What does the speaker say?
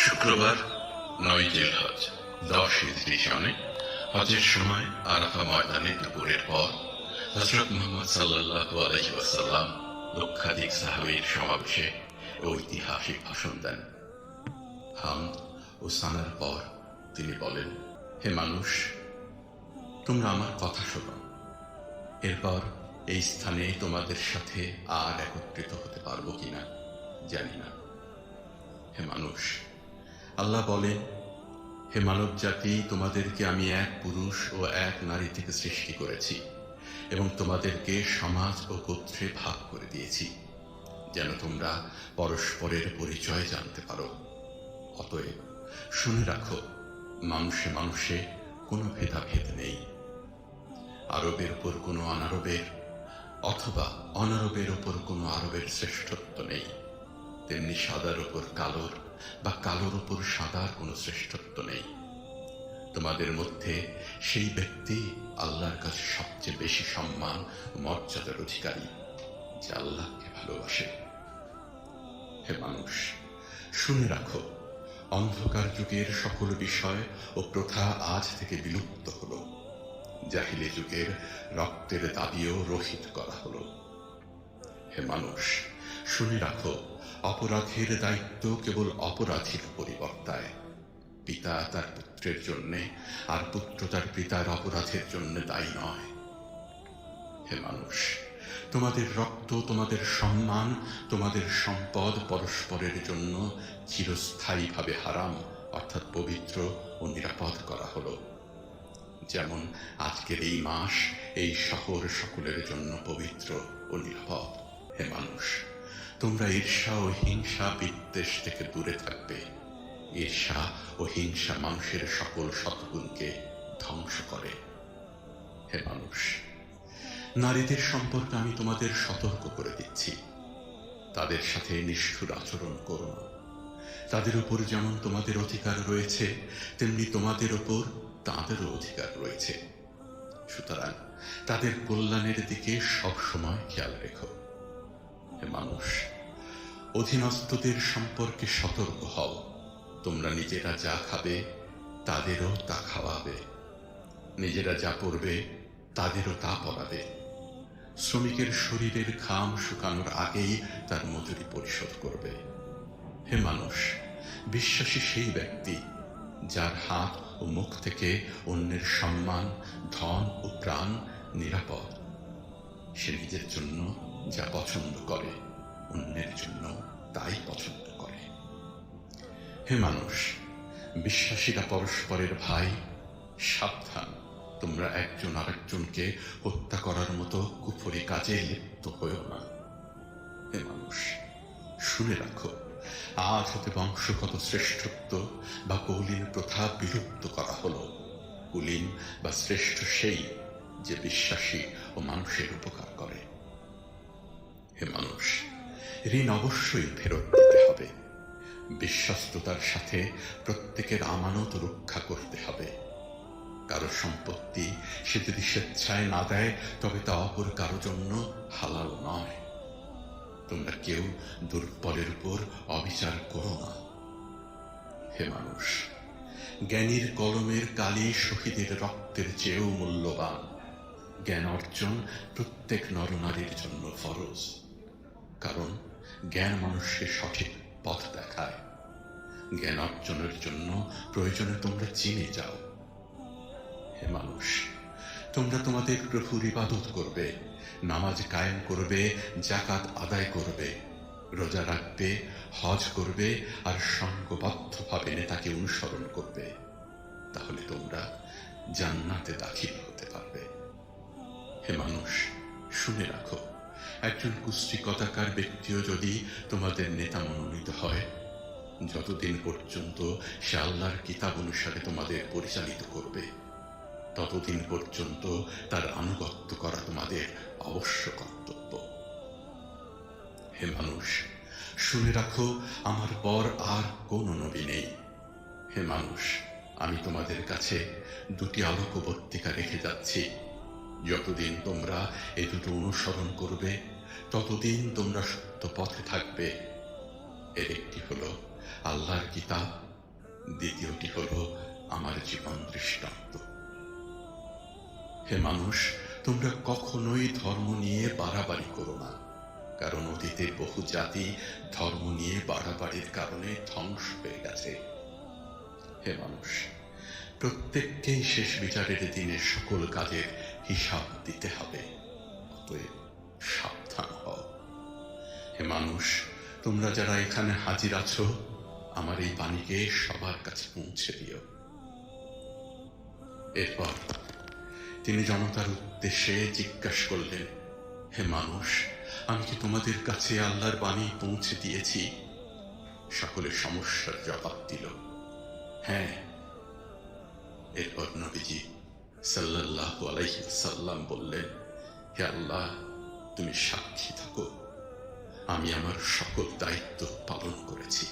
শুক্রবার ৯ জিলহজ ১০ হিজরি সনে হজের সময় আরাফা ময়দানে দুপুরের পর হযরত মুহাম্মদ সাল্লাল্লাহু আলাইহি ওয়াসাল্লাম লক্ষাধিক সাহাবীর সমাবেশে ঐতিহাসিক ভাষণ দেন। হামদ ও সানার পর তিনি বলেন, হে মানুষ, তোমরা আমার কথা শোনো। এরপর এই স্থানে তোমাদের সাথে আর একত্রিত হতে পারবো কিনা জানি না। হে মানুষ, আল্লাহ বলেন, হে মানব জাতি, তোমাদেরকে আমি এক পুরুষ ও এক নারী থেকে সৃষ্টি করেছি এবং তোমাদেরকে সমাজ ও গোত্রে ভাগ করে দিয়েছি যেন তোমরা পরস্পরের পরিচয় জানতে পারো। অতএব শুনে রাখো, মানুষে মানুষে কোনো ভেদাভেদ নেই। আরবের উপর কোনো অনারবের অথবা অনারবের উপর কোনো আরবের শ্রেষ্ঠত্ব নেই, তেমনি সাদার উপর কালোর বা কালোর উপর সাদার কোনো শ্রেষ্ঠত্ব নেই। তোমাদের মধ্যে সেই ব্যক্তি আল্লাহর কাছে সবচেয়ে বেশি সম্মান ও মর্যাদার অধিকারী যে আল্লাহকে ভালোবাসে। হে মানুষ, শুনে রাখো, অন্ধকার যুগের সকল বিষয় ও প্রথা আজ থেকে বিলুপ্ত হলো। জাহিলি যুগের রক্তের দাবিও রহিত করা হলো। হে মানুষ, শুনে রাখো, অপরাধের দায়িত্ব কেবল অপরাধীর উপরই বর্তায়। পিতা তার পুত্রের জন্যে আর পুত্র তার পিতার অপরাধের জন্য দায়ী নয়। হে মানুষ, তোমাদের রক্ত, তোমাদের সম্মান, তোমাদের সম্পদ পরস্পরের জন্য চিরস্থায়ীভাবে হারাম অর্থাৎ পবিত্র ও নিরাপদ করা হলো। যেমন আজকের এই মাস, এই শহর সকলের জন্য পবিত্র ও নিরাপদ। হে মানুষ, তোমরা ঈর্ষা ও হিংসা বিদ্বেষ থেকে দূরে থাকবে। ঈর্ষা ও হিংসা মানুষের সকল সদ্গুণকে ধ্বংস করে। হে মানুষ, নারীদের সম্পর্কে আমি তোমাদের সতর্ক করে দিচ্ছি, তাদের সাথে নিষ্ঠুর আচরণ করো না। তাদের উপর যেমন তোমাদের অধিকার রয়েছে, তেমনি তোমাদের উপর তাদেরও অধিকার রয়েছে। সুতরাং তাদের কল্যাণের দিকে সবসময় খেয়াল রেখো। হে মানুষ, অধীনস্থদের সম্পর্কে সতর্ক হও। তোমরা নিজেরা যা খাবে তাদেরও তা খাওয়াবে, নিজেরা যা পরবে তাদেরও তা পরাবে। শ্রমিকের শরীরের ঘাম শুকানোর আগেই তার মজুরি পরিশোধ করবে। হে মানুষ, বিশ্বাসী সেই ব্যক্তি যার হাত ও মুখ থেকে অন্যের সম্মান, ধন ও প্রাণ নিরাপদ। সে নিজের জন্য যা পছন্দ করে অন্যের জন্য তাই পছন্দ করে। হে মানুষ, বিশ্বাসীরা পরস্পরের ভাই। সাবধান, তোমরা একজন আরেকজনকে হত্যা করার মতো কুফরি কাজে লিপ্ত হয়েও না। হে মানুষ, শুনে রাখো, আজ হতে বংশগত শ্রেষ্ঠত্ব বা কৌলীন প্রথা বিলুপ্ত করা হলো। কুলীন বা শ্রেষ্ঠ সেই যে বিশ্বাসী ও মানুষের উপকার করে। হে মানুষ, ঋণ অবশ্যই ফেরত দিতে হবে। বিশ্বস্ততার সাথে প্রত্যেকের আমানত রক্ষা করতে হবে। কারো সম্পত্তি সে যদি স্বেচ্ছায় না দেয় তবে তা অপর কারো জন্য হালাল নয়। তোমরা কেউ দুর্বলের উপর অবিচার করো না। হে মানুষ, জ্ঞানীর কলমের কালি শহীদের রক্তের চেয়েও মূল্যবান। জ্ঞান অর্জন প্রত্যেক নরনারীর জন্য ফরজ, কারণ জ্ঞান মানুষকে সঠিক পথ দেখায়। জ্ঞান অর্জনের জন্য প্রয়োজনে তোমরা চিনে যাও। হে মানুষ, তোমরা তোমাদের প্রভুর ইবাদত করবে, নামাজ কায়েম করবে, যাকাত আদায় করবে, রোজা রাখবে, হজ করবে আর সঙ্গবদ্ধভাবে নেতাকে অনুসরণ করবে। তাহলে তোমরা জান্নাতে দাখিল হতে পারবে। হে মানুষ, শুনে রাখো, একজন কুস্তিকতাকার ব্যক্তিও যদি তোমাদের নেতা মনোনীত হয়, যতদিন পর্যন্ত সে আল্লাহর কিতাব অনুসারে তোমাদের পরিচালিত করবে, ততদিন পর্যন্ত তার আনুগত্য করা তোমাদের অবশ্য কর্তব্য। হে মানুষ, শুনে রাখো, আমার পর আর কোনো নবী নেই। হে মানুষ, আমি তোমাদের কাছে দুটি আলোকবর্তিকা রেখে যাচ্ছি। যতদিন তোমরা এই দুটো অনুসরণ করবে ততদিন তোমরা সত্য পথে থাকবে। এর একটি হলো আল্লাহর কিতাব দ্বিতীয়টি হল আমার জীবন দৃষ্টান্ত। হে মানুষ, তোমরা কখনোই ধর্ম নিয়ে বাড়াবাড়ি করো না, কারণ অতীতে বহু জাতি ধর্ম নিয়ে বাড়াবাড়ির কারণে ধ্বংস হয়ে গেছে। হে মানুষ, প্রত্যেককেই শেষ বিচারের দিনে সকল কাজের হিসাব দিতে হবে, অতএব সাবধান হও। হে মানুষ, তোমরা যারা এখানে হাজির আছো, আমার এই বাণীকে সবার কাছে পৌঁছে দিও। এরপর তিনি জনতার উদ্দেশ্যে জিজ্ঞাসা করলেন, হে মানুষ, আমি কি তোমাদের কাছে আল্লাহর বাণী পৌঁছে দিয়েছি? সকলে সমস্যার জবাব দিল, হ্যাঁ। এরপর নবীজি সাল্লাল্লাহু আলাইহি ওয়াসাল্লাম বললেন, হে আল্লাহ, তুমি সাক্ষী থাকো, আমি আমার সকল দায়িত্ব পালন করেছি।